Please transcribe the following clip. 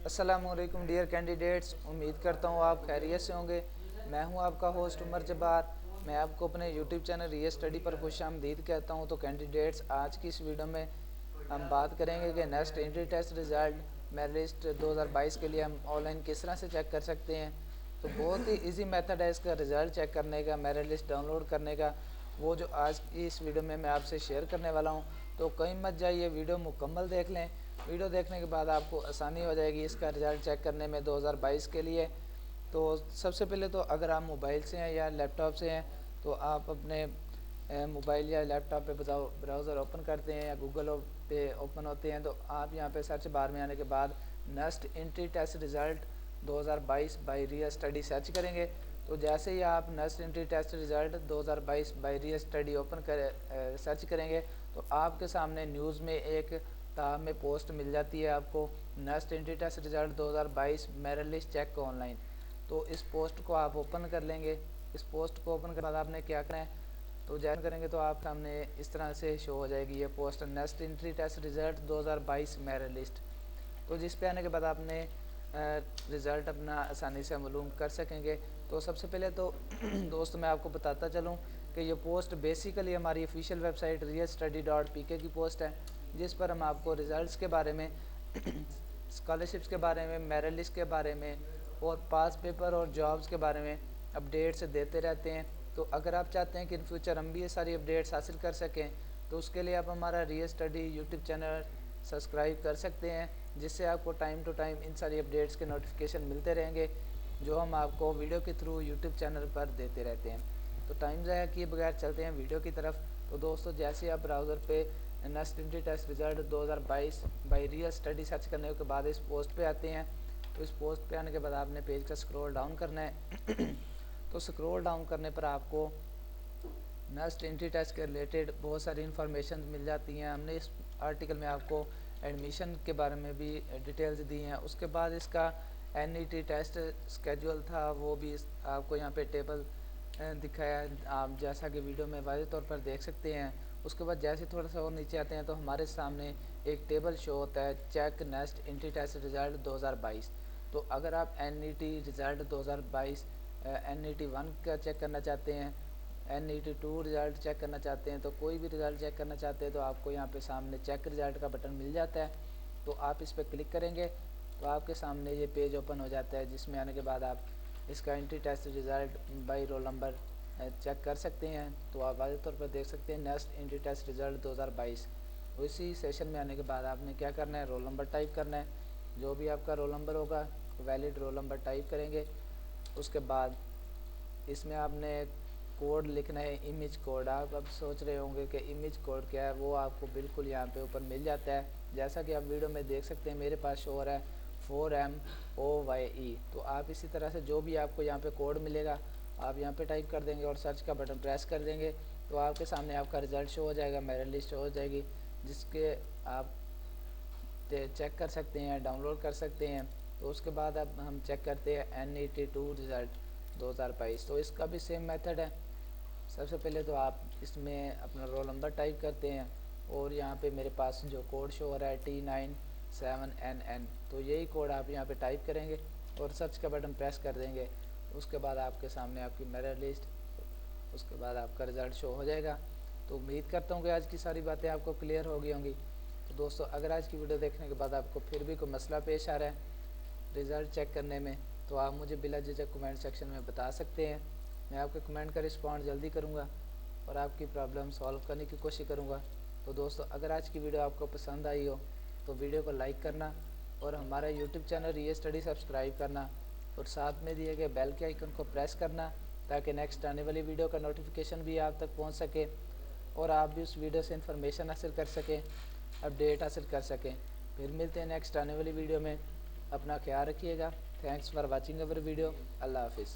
अस्सलामु अलैकुम dear candidates, उम्मीद करता हूँ आप खैरियत से होंगे। मैं हूँ आपका होस्ट उमर जब्बार। मैं आपको अपने यूट्यूब चैनल रियल स्टडी पर खुशामदीद कहता हूँ। तो कैंडिडेट्स, आज की इस वीडियो में हम बात करेंगे कि next entry test result merit list 2022 के लिए हम ऑनलाइन किस तरह से चेक कर सकते हैं। तो बहुत ही इजी मेथड है इसका रिज़ल्ट चेक करने का, मेरिट लिस्ट डाउनलोड करने का, वो जो आज की इस वीडियो में मैं आपसे शेयर करने वाला हूँ। तो कहीं मत जाइए, वीडियो मुकम्मल देख लें। वीडियो देखने के बाद आपको आसानी हो जाएगी इसका रिज़ल्ट चेक करने में 2022 के लिए। तो सबसे पहले तो अगर आप मोबाइल से हैं या लैपटॉप से हैं तो आप अपने मोबाइल या लैपटॉप पे ब्राउज़र ओपन करते हैं या गूगल पे ओपन होते हैं। तो आप यहाँ पे सर्च बार में आने के बाद next entry test result 2022 by real study search करेंगे। तो जैसे ही आप next entry test result 2022 by real study open कर सर्च करेंगे तो आपके सामने न्यूज़ में एक टैब में पोस्ट मिल जाती है आपको, next entry test result 2022 merit list check online. तो इस पोस्ट को आप ओपन कर लेंगे। इस पोस्ट को ओपन करने के बाद आपने क्या करना है, तो जैसे करेंगे तो आप सामने इस तरह से शो हो जाएगी ये post, next entry test result 2022 merit list. तो जिस पे आने के बाद आपने रिज़ल्ट अपना आसानी से मालूम कर सकेंगे। तो सबसे पहले तो दोस्त मैं आपको बताता चलूँ कि ये पोस्ट बेसिकली हमारी ऑफिशियल वेबसाइट realstudy.pk की पोस्ट है, जिस पर हम आपको रिज़ल्ट्स के बारे में स्कॉलरशिप्स के बारे में, मेरिट लिस्ट के बारे में और पास पेपर और जॉब्स के बारे में अपडेट्स देते रहते हैं। तो अगर आप चाहते हैं कि इन फ्यूचर हम भी ये सारी अपडेट्स हासिल कर सकें तो उसके लिए आप हमारा real study YouTube channel subscribe कर सकते हैं, जिससे आपको टाइम टू टाइम इन सारी अपडेट्स के नोटिफिकेशन मिलते रहेंगे जो हम आपको वीडियो के थ्रू यूट्यूब चैनल पर देते रहते हैं। तो टाइम ज़ाया किए बगैर चलते हैं वीडियो की तरफ। तो दोस्तों, जैसे आप ब्राउज़र पे next entry test result 2022 by real study search करने के बाद इस पोस्ट पे आते हैं। तो इस पोस्ट पे आने के बाद आपने पेज का स्क्रॉल डाउन करना है। तो स्क्रॉल डाउन करने पर आपको नेक्स्ट एंट्री टेस्ट के रिलेटेड बहुत सारी इन्फॉर्मेशन मिल जाती हैं। हमने इस आर्टिकल में आपको एडमिशन के बारे में भी डिटेल्स दी हैं। उसके बाद इसका NET टेस्ट स्केड्यूल था, वो भी आपको यहाँ पे टेबल दिखाया है, आप जैसा कि वीडियो में वाज़ेह तौर पर देख सकते हैं। उसके बाद जैसे थोड़ा सा और नीचे आते हैं तो हमारे सामने एक टेबल शो होता है, check next entry test result 2022। तो अगर आप NET रिज़ल्ट 2022 NET 1 का चेक करना चाहते हैं, NET 2 रिज़ल्ट चेक करना चाहते हैं, तो कोई भी रिज़ल्ट चेक करना चाहते हैं तो आपको यहाँ पे सामने चेक रिज़ल्ट का बटन मिल जाता है। तो आप इस पर क्लिक करेंगे तो आपके सामने ये पेज ओपन हो जाता है, जिसमें आने के बाद आप इसका entry test result by roll number check कर सकते हैं। तो आप वाज़ेह तौर पर देख सकते हैं नेक्स्ट एंट्री टेस्ट रिज़ल्ट 2022। उसी सेशन में आने के बाद आपने क्या करना है, रोल नंबर टाइप करना है। जो भी आपका रोल नंबर होगा वैलिड रोल नंबर टाइप करेंगे। उसके बाद इसमें आपने कोड लिखना है, इमेज कोड। आप अब सोच रहे होंगे कि इमेज कोड क्या है, वो आपको बिल्कुल यहाँ पे ऊपर मिल जाता है। जैसा कि आप वीडियो में देख सकते हैं मेरे पास शो हो रहा है 4MOYE। तो आप इसी तरह से जो भी आपको यहाँ पे कोड मिलेगा आप यहाँ पे टाइप कर देंगे और सर्च का बटन प्रेस कर देंगे तो आपके सामने आपका रिज़ल्ट शो हो जाएगा, मेरिट लिस्ट शो हो जाएगी, जिसके आप चेक कर सकते हैं, डाउनलोड कर सकते हैं। तो उसके बाद अब हम चेक करते हैं NET 2 रिज़ल्ट 2022। तो इसका भी सेम मेथड है। सबसे पहले तो आप इसमें अपना रोल नंबर टाइप करते हैं और यहाँ पे मेरे पास जो कोड शो हो रहा है T97NN, तो यही कोड आप यहाँ पे टाइप करेंगे और सर्च का बटन प्रेस कर देंगे। उसके बाद आपके सामने आपकी मेरिट लिस्ट, उसके बाद आपका रिज़ल्ट शो हो जाएगा। तो उम्मीद करता हूँ कि आज की सारी बातें आपको क्लियर हो गई होंगी। तो दोस्तों, अगर आज की वीडियो देखने के बाद आपको फिर भी कोई मसला पेश आ रहा है रिज़ल्ट चेक करने में तो आप मुझे बिला झिझक कमेंट सेक्शन में बता सकते हैं। मैं आपके कमेंट का रिस्पॉन्ड जल्दी करूँगा और आपकी प्रॉब्लम सॉल्व करने की कोशिश करूँगा। तो दोस्तों, अगर आज की वीडियो आपको पसंद आई हो तो वीडियो को लाइक करना और हमारा YouTube channel real study subscribe करना और साथ में दिए गए बेल के आइकन को प्रेस करना ताकि नेक्स्ट आने वाली वीडियो का नोटिफिकेशन भी आप तक पहुँच सके और आप भी उस वीडियो से इन्फॉर्मेशन हासिल कर सकें, अपडेट हासिल कर सकें। फिर मिलते हैं नेक्स्ट आने वाली वीडियो में। अपना ख्याल रखिएगा। Thanks for watching our video. Allah हाफिज़।